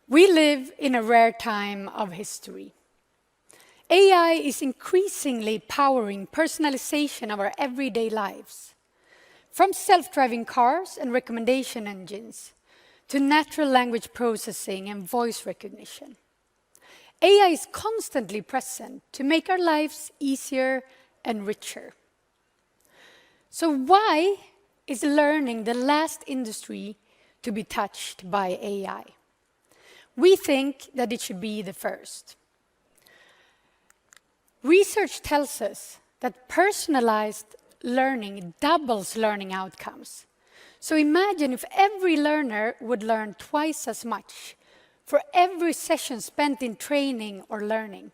We live in a rare time of history. AI is increasingly powering personalization of our everyday lives. From self-driving cars and recommendation engines to natural language processing and voice recognition. AI is constantly present to make our lives easier and richer. So why is learning the last industry to be touched by AI? We think that it should be the first. Research tells us that personalized learning doubles learning outcomes. So imagine if every learner would learn twice as much for every session spent in training or learning.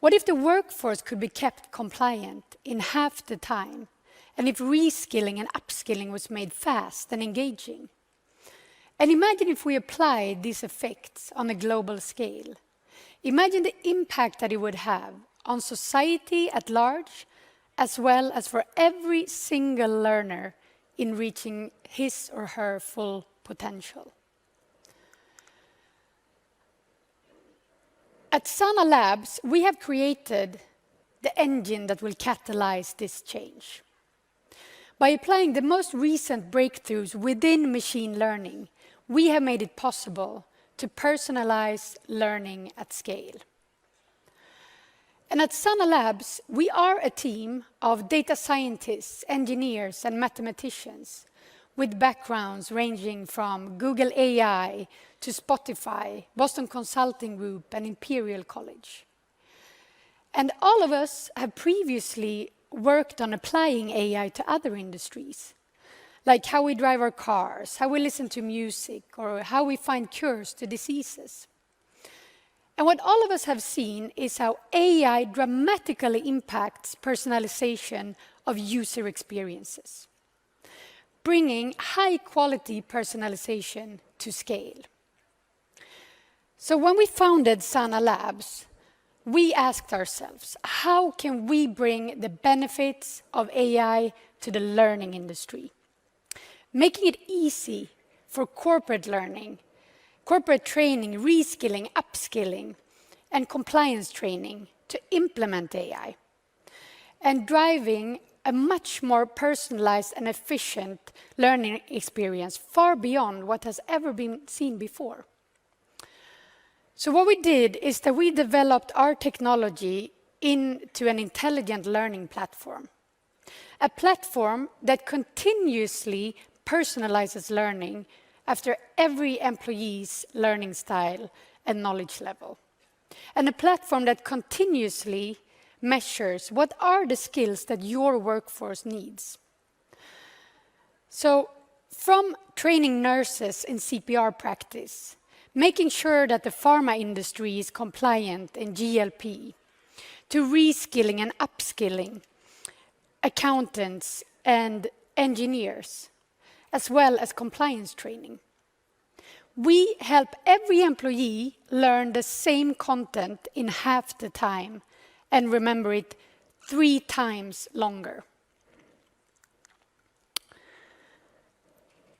What if the workforce could be kept compliant in half the time? And if reskilling and upskilling was made fast and engaging? And imagine if we applied these effects on a global scale. Imagine the impact that it would have on society at large, as well as for every single learner in reaching his or her full potential. At Sana Labs, we have created the engine that will catalyze this change. By applying the most recent breakthroughs within machine learning, we have made it possible to personalize learning at scale. And at Sana Labs, we are a team of data scientists, engineers, and mathematicians with backgrounds ranging from Google AI to Spotify, Boston Consulting Group, and Imperial College. And all of us have previously worked on applying AI to other industries, like how we drive our cars, how we listen to music, or how we find cures to diseases. And what all of us have seen is how AI dramatically impacts personalization of user experiences, bringing high-quality personalization to scale. So when we founded Sana Labs, we asked ourselves, how can we bring the benefits of AI to the learning industry? Making it easy for corporate learning, corporate training, reskilling, upskilling, and compliance training to implement AI, and driving a much more personalized and efficient learning experience far beyond what has ever been seen before. So what we did is that we developed our technology into an intelligent learning platform, a platform that continuously personalizes learning after every employee's learning style and knowledge level, and a platform that continuously measures what are the skills that your workforce needs. So from training nurses in CPR practice, making sure that the pharma industry is compliant in GLP, to reskilling and upskilling accountants and engineers, as well as compliance training. We help every employee learn the same content in half the time and remember it 3 times longer.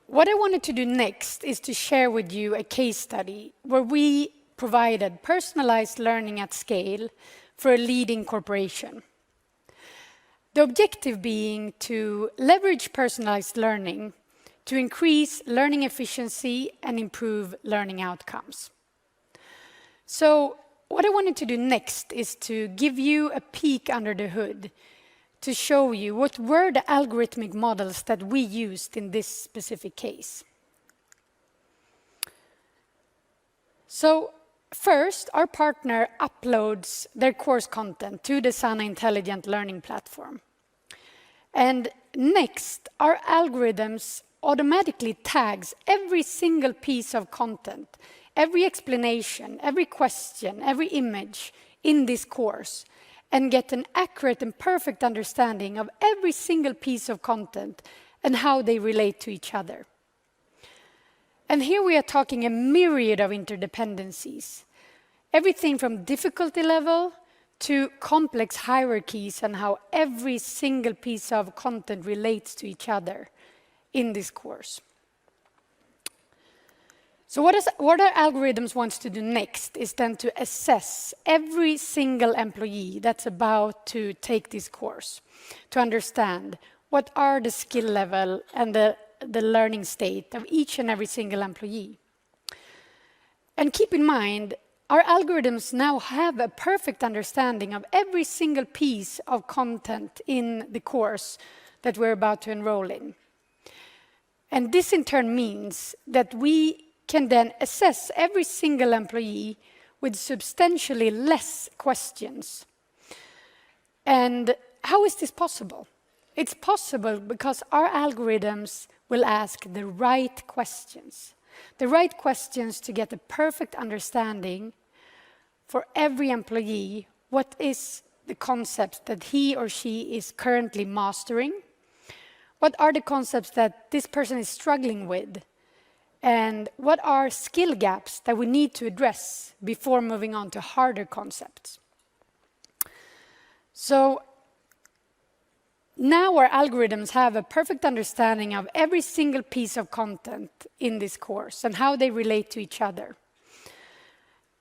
What I wanted to do next is to share with you a case study where we provided personalized learning at scale for a leading corporation. The objective being to leverage personalized learning to increase learning efficiency and improve learning outcomes. So what I wanted to do next is to give you a peek under the hood to show you what were the algorithmic models that we used in this specific case. So first, our partner uploads their course content to the Sana Intelligent Learning Platform. And next, our algorithms automatically tags every single piece of content, every explanation, every question, every image in this course, and get an accurate and perfect understanding of every single piece of content and how they relate to each other. And here we are talking a myriad of interdependencies, everything from difficulty level to complex hierarchies and how every single piece of content relates to each other in this course. So what our algorithms wants to do next is then to assess every single employee that's about to take this course, to understand what are the skill level and the learning state of each and every single employee. And keep in mind, our algorithms now have a perfect understanding of every single piece of content in the course that we're about to enroll in. And this in turn means that we can then assess every single employee with substantially less questions. And how is this possible? It's possible because our algorithms will ask the right questions. The right questions to get a perfect understanding for every employee, what is the concept that he or she is currently mastering? What are the concepts that this person is struggling with? And what are skill gaps that we need to address before moving on to harder concepts? So now our algorithms have a perfect understanding of every single piece of content in this course and how they relate to each other.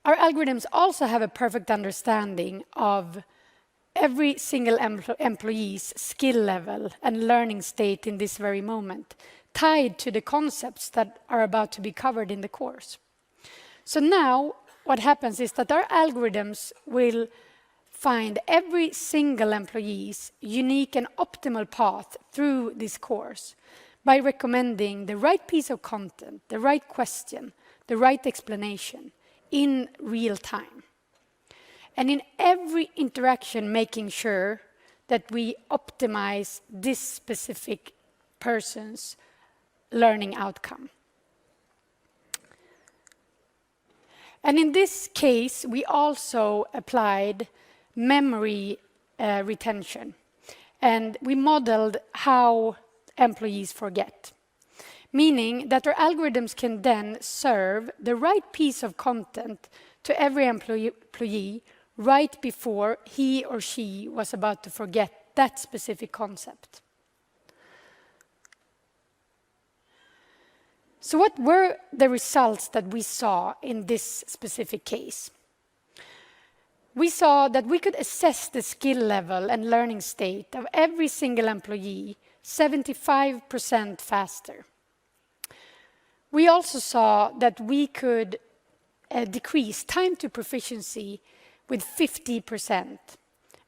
Our algorithms also have a perfect understanding of every single employee's skill level and learning state in this very moment, tied to the concepts that are about to be covered in the course. So now what happens is that our algorithms will find every single employee's unique and optimal path through this course by recommending the right piece of content, the right question, the right explanation in real time. And in every interaction, making sure that we optimize this specific person's learning outcome. And in this case, we also applied memory retention. And we modeled how employees forget. Meaning that our algorithms can then serve the right piece of content to every employee right before he or she was about to forget that specific concept. So what were the results that we saw in this specific case? We saw that we could assess the skill level and learning state of every single employee 75% faster. We also saw that we could decrease time to proficiency with 50%,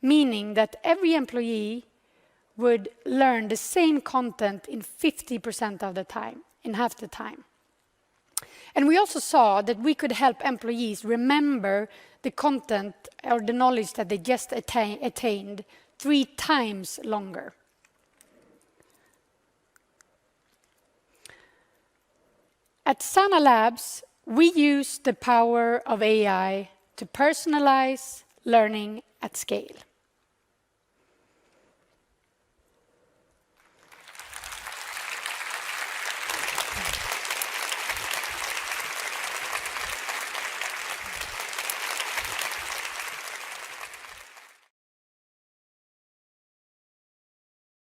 meaning that every employee would learn the same content in 50% of the time, in half the time. And we also saw that we could help employees remember the content or the knowledge that they just attained 3 times longer. At Sana Labs, we use the power of AI to personalize learning at scale.